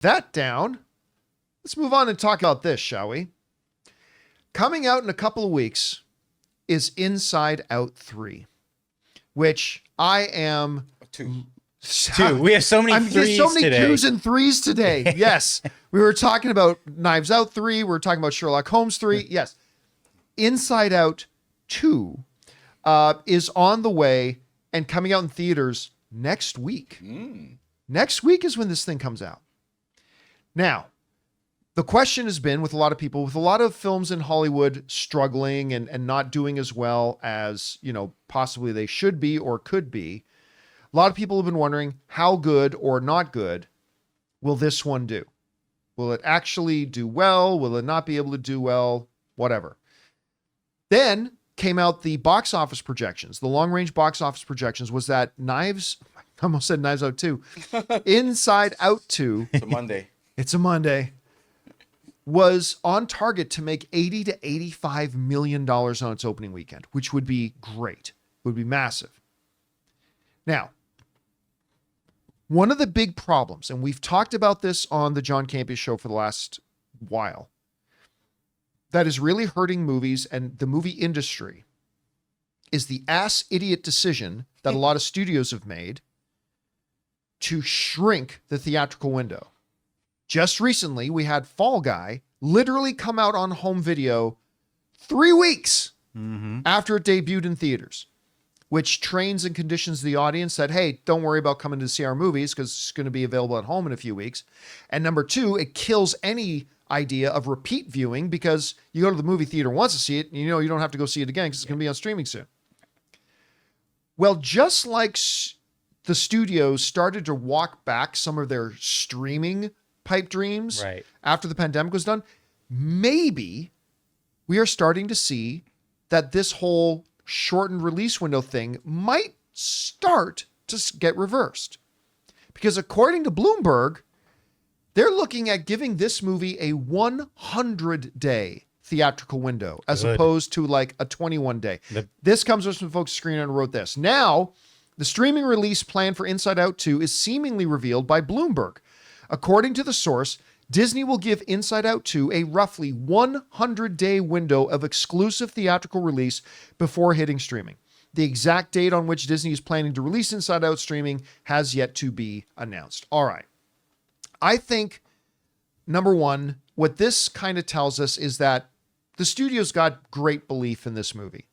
that down, let's move on and talk about this, shall we? Coming out in a couple of weeks is Inside Out 3, which I am... Two. We have so many threes so many today. 2s and 3s today. Yes. We were talking about Knives Out 3. We were talking about Sherlock Holmes 3. Yes. Inside Out 2 is on the way and coming out in theaters next week. Next week is when this thing comes out. Now, the question has been with a lot of people, with a lot of films in Hollywood struggling and not doing as well as, possibly they should be or could be. A lot of people have been wondering how good or not good will this one do? Will it actually do well? Will it not be able to do well? Whatever. Then came out the box office projections. The long-range box office projections was that I almost said Knives Out 2. Inside Out 2. It's a Monday. Was on target to make $80 to $85 million on its opening weekend, which would be great. It would be massive. Now, one of the big problems, and we've talked about this on the John Campea Show for the last while, that is really hurting movies and the movie industry is the idiot decision that a lot of studios have made to shrink the theatrical window. Just recently, we had Fall Guy literally come out on home video 3 weeks after it debuted in theaters, which trains and conditions the audience that, hey, don't worry about coming to see our movies because it's going to be available at home in a few weeks. And number 2, it kills any idea of repeat viewing because you go to the movie theater once to see it and you don't have to go see it again because it's going to be on streaming soon. Well, just like the studios started to walk back some of their streaming pipe dreams after the pandemic was done, maybe we are starting to see that this whole shortened release window thing might start to get reversed. Because according to Bloomberg, they're looking at giving this movie a 100-day theatrical window as opposed to like a 21-day. This comes from some folks screened and wrote this. Now, the streaming release plan for Inside Out 2 is seemingly revealed by Bloomberg. According to the source, Disney will give Inside Out 2 a roughly 100-day window of exclusive theatrical release before hitting streaming. The exact date on which Disney is planning to release Inside Out streaming has yet to be announced. All right. I think, number one, what this kind of tells us is that the studio's got great belief in this movie.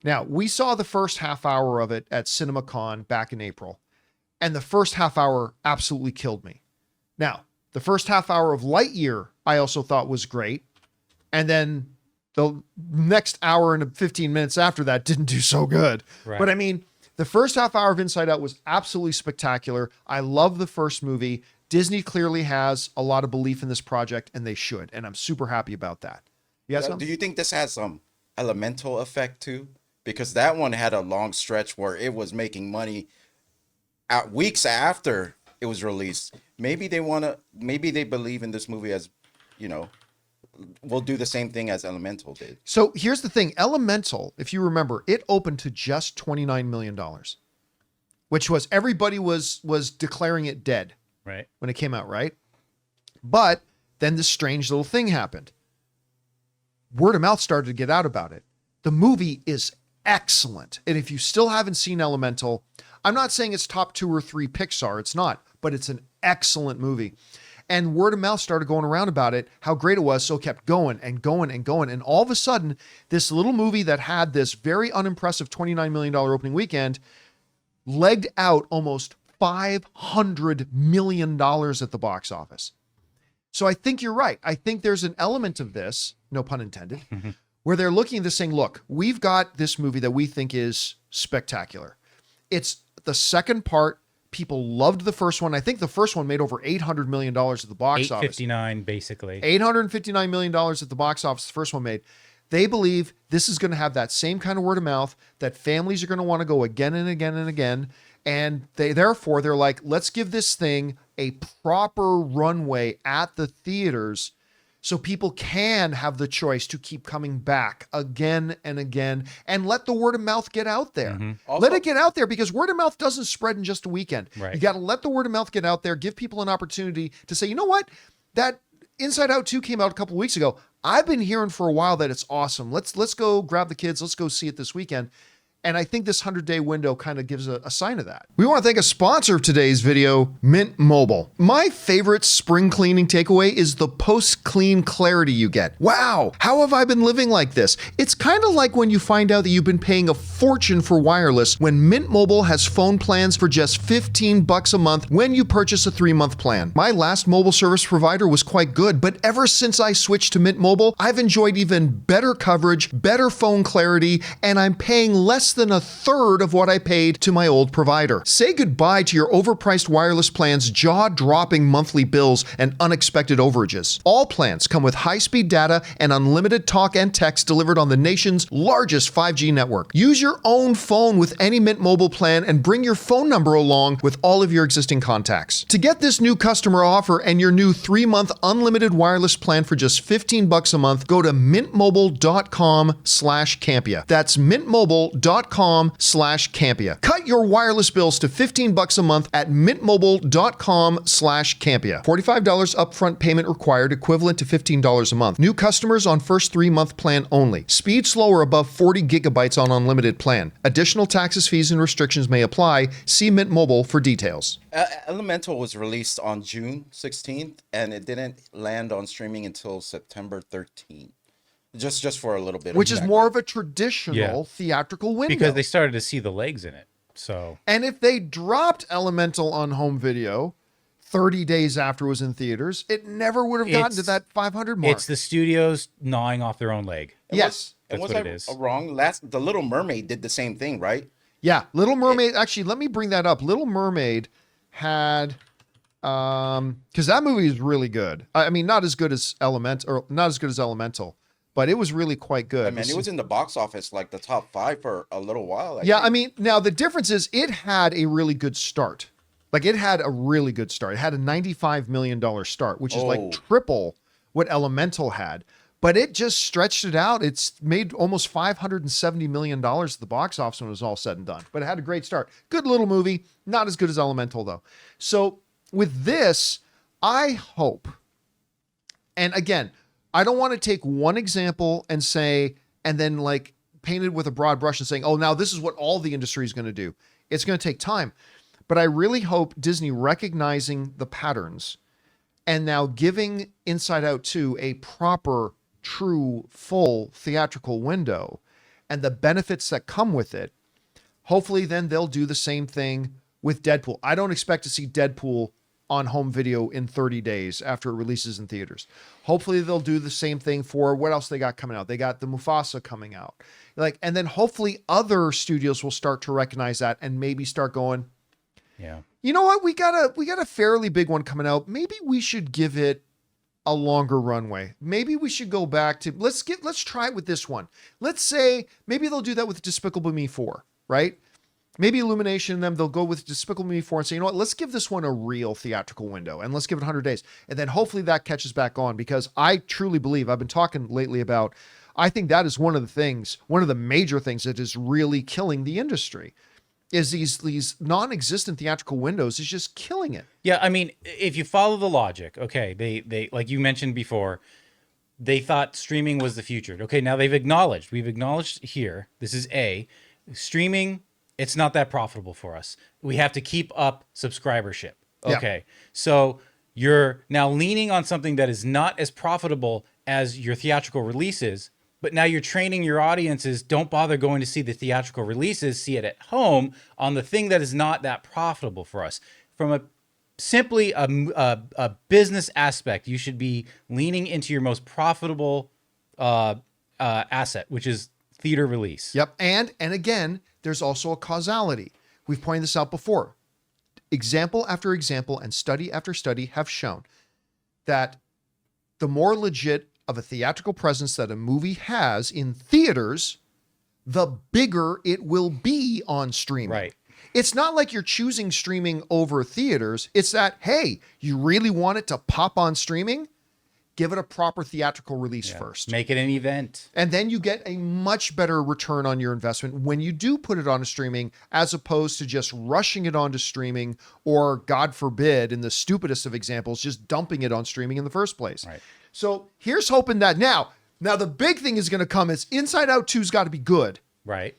Now, we saw the first half hour of it at CinemaCon back in April, and the first half hour absolutely killed me. Now, the first half hour of Lightyear I also thought was great, and then the next hour and 15 minutes after that didn't do so good. Right. But I mean, the first half hour of Inside Out was absolutely spectacular. I love the first movie. Disney clearly has a lot of belief in this project, and they should, and I'm super happy about that. Yes. Do you think this has some Elemental effect too? Because that one had a long stretch where it was making money at weeks after it was released. Maybe they believe in this movie as, will do the same thing as Elemental did. So here's the thing. Elemental, if you remember, it opened to just $29 million, which was everybody was declaring it dead when it came out, right? But then this strange little thing happened. Word of mouth started to get out about it. The movie is excellent. And if you still haven't seen Elemental, I'm not saying it's top 2 or 3 Pixar. It's not, but it's an excellent movie. And word of mouth started going around about it, how great it was. So it kept going and going and going. And all of a sudden, this little movie that had this very unimpressive $29 million opening weekend legged out almost $500 million at the box office. So I think you're right. I think there's an element of this, no pun intended, where they're looking at this saying, look, we've got this movie that we think is spectacular. It's the second part. People loved the first one. I think the first one made over $800 million at the box office. $859 basically. $859 million at the box office, the first one made. They believe this is going to have that same kind of word of mouth, that families are going to want to go again and again and again. And they're like, let's give this thing a proper runway at the theaters so people can have the choice to keep coming back again and again, and let the word of mouth get out there. Also- Let it get out there, because word of mouth doesn't spread in just a weekend. Right. You got to let the word of mouth get out there, give people an opportunity to say, you know what, that Inside Out 2 came out a couple weeks ago. I've been hearing for a while that it's awesome. Let's go grab the kids. Let's go see it this weekend. And I think this 100-day window kind of gives a sign of that. We want to thank a sponsor of today's video, Mint Mobile. My favorite spring cleaning takeaway is the post-clean clarity you get. Wow, how have I been living like this? It's kind of like when you find out that you've been paying a fortune for wireless when Mint Mobile has phone plans for just $15 a month when you purchase a 3-month plan. My last mobile service provider was quite good, but ever since I switched to Mint Mobile, I've enjoyed even better coverage, better phone clarity, and I'm paying less than a third of what I paid to my old provider. Say goodbye to your overpriced wireless plans, jaw-dropping monthly bills, and unexpected overages. All plans come with high-speed data and unlimited talk and text delivered on the nation's largest 5G network. Use your own phone with any Mint Mobile plan and bring your phone number along with all of your existing contacts. To get this new customer offer and your new 3-month unlimited wireless plan for just $15 a month, go to mintmobile.com/Campea. That's mintmobile.com/Campea. Cut your wireless bills to $15 a month at mintmobile.com/Campea. $45 upfront payment required, equivalent to $15 a month. New customers on first 3-month plan only. Speed slower above 40 gigabytes on unlimited plan. Additional taxes, fees, and restrictions may apply. See Mint Mobile for details. Elemental was released on June 16th, and it didn't land on streaming until September 13th. Just for a little bit. Which of is background. more of a traditional theatrical window. Because they started to see the legs in it. So And if they dropped Elemental on home video 30 days after it was in theaters, it never would have gotten to that 500 mark. it's the studios gnawing off their own leg. Yes. And That's was what I it is. wrong? The Little Mermaid did the same thing, right? Yeah. Little Mermaid, actually, let me bring that up. Little Mermaid had, because that movie is really good. I mean, not as good as Elemental, but it was really quite good. I mean, it was in the box office, like the top 5 for a little while. Yeah, I mean, now the difference is it had a really good start. Like, it had a really good start. It had a $95 million start, which is like triple what Elemental had. But it just stretched it out. It's made almost $570 million at the box office when it was all said and done. But it had a great start. Good little movie. Not as good as Elemental, though. So with this, I hope, and again, I don't want to take one example and say, and then like paint it with a broad brush and saying, oh, now this is what all the industry is going to do. It's going to take time. But I really hope Disney recognizing the patterns and now giving Inside Out 2 a proper, true, full theatrical window and the benefits that come with it, hopefully then they'll do the same thing with Deadpool. I don't expect to see Deadpool on home video in 30 days after it releases in theaters. Hopefully they'll do the same thing for what else they got coming out. They got the Mufasa coming out. And then hopefully other studios will start to recognize that and maybe start going, Yeah. you know what? We got a fairly big one coming out. Maybe we should give it a longer runway. Maybe we should go back to let's try it with this one. Let's say maybe they'll do that with Despicable Me 4, right? Maybe Illumination and them, they'll go with Despicable Me 4 and say, you know what, let's give this one a real theatrical window and let's give it 100 days. And then hopefully that catches back on, because I truly believe, I've been talking lately about, I think that is one of the major things that is really killing the industry. Is these non-existent theatrical windows is just killing it. Yeah, I mean, if you follow the logic, okay, they like you mentioned before, they thought streaming was the future. Okay, now we've acknowledged here, this is streaming, it's not that profitable for us. We have to keep up subscribership. Okay, so you're now leaning on something that is not as profitable as your theatrical releases, but now you're training your audiences, don't bother going to see the theatrical releases, see it at home on the thing that is not that profitable for us. From simply a business aspect, you should be leaning into your most profitable asset, which is theater release. Yep. And again, there's also a causality. We've pointed this out before. Example after example and study after study have shown that the more legit of a theatrical presence that a movie has in theaters, the bigger it will be on streaming. Right. It's not like you're choosing streaming over theaters. It's that, hey, you really want it to pop on streaming? give it a proper theatrical release first. Make it an event. And then you get a much better return on your investment when you do put it on streaming, as opposed to just rushing it onto streaming, or God forbid, in the stupidest of examples, just dumping it on streaming in the first place. Right. So here's hoping that now the big thing is going to come is Inside Out 2's got to be good. Right.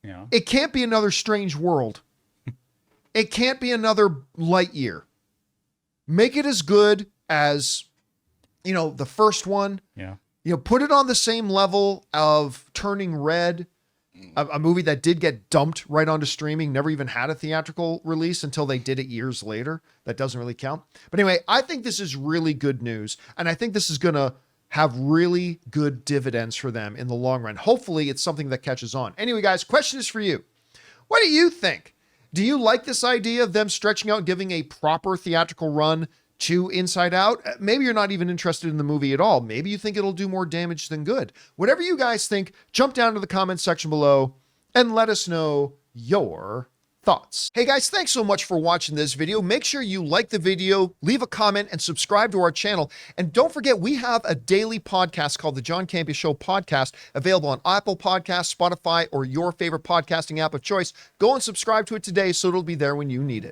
You know. It can't be another Strange World. It can't be another Lightyear. Make it as good as, the first one. Yeah. Put it on the same level of Turning Red, a movie that did get dumped right onto streaming, never even had a theatrical release until they did it years later. That doesn't really count. But anyway, I think this is really good news. And I think this is going to have really good dividends for them in the long run. Hopefully it's something that catches on. Anyway, guys, question is for you. What do you think? Do you like this idea of them stretching out, giving a proper theatrical run to Inside Out? Maybe you're not even interested in the movie at all. Maybe you think it'll do more damage than good. Whatever you guys think, jump down to the comments section below and let us know your thoughts. Hey guys, thanks so much for watching this video. Make sure you like the video, leave a comment, and subscribe to our channel. And don't forget, we have a daily podcast called the John Campea Show podcast, available on Apple Podcasts, Spotify, or your favorite podcasting app of choice. Go and subscribe to it today so it'll be there when you need it.